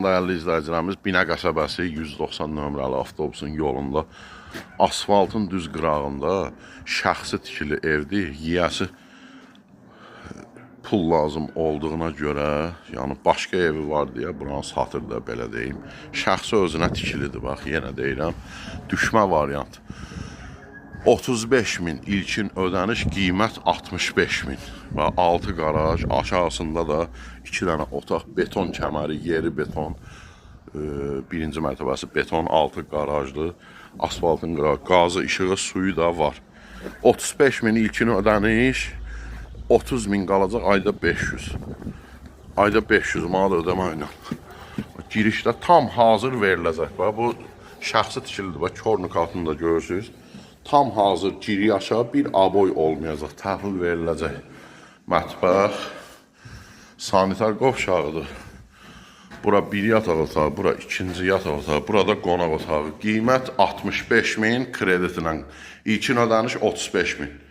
dəyərli izləyicilərimiz, Binə qəsəbəsi 190 nömrəli avtobusun yolunda asfaltın düz qırağında şəxsi tikili evdir. Yiyəsi pul lazım olduğuna görə, yəni başqa evi var deyə buranı satır da, belə deyim. Şəxsi özünə tikilidir, bax, yenə deyirəm. Düşmə variant 35.000, ilkin ödəniş, qiymət 65.000. Və 6 qaraj, aşağısında da 2 dənə otaq, beton kəməri, yeri beton, birinci mərtəbəsi beton, 6 qarajdır, asfaltın qırağı, qazı, işığı, suyu da var. 35.000 ilkin ödəniş, 30.000 qalacaq, ayda 500. Ayda 500 manat ödəməklə. Girişdə tam hazır veriləcək. Bu şəxsi tikilidir. Bax, kornik altında görürsünüz. Tam hazır giriş aşağı, bir aboy olmayacaq. Təhvil veriləcək. Mətbəx, sanitar qovşağıdır. Bura bir yataq otağı, bura ikinci yataq otağı, burada qonaq otağı. Qiymət 65.000 kreditlə. İlkin ödəniş 35.000.